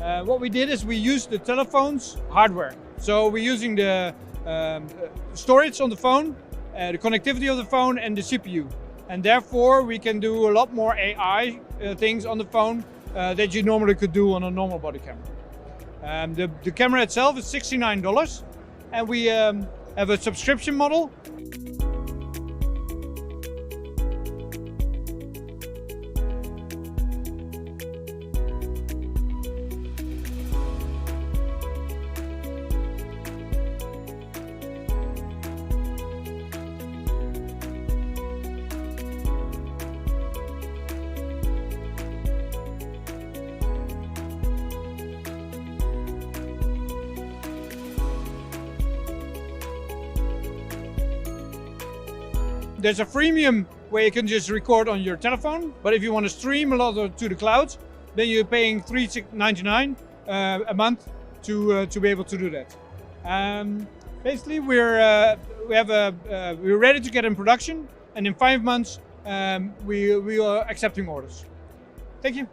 What we did is we used the telephone's hardware. So we're using the storage on the phone, the connectivity of the phone and the CPU. And therefore we can do a lot more AI things on the phone that you normally could do on a normal body camera. The camera itself is $69 and we have a subscription model. There's a freemium where you can just record on your telephone, but if you want to stream a lot to the clouds, then you're paying $3.99 a month to be able to do that. Basically, we're ready to get in production, and in 5 months we are accepting orders. Thank you.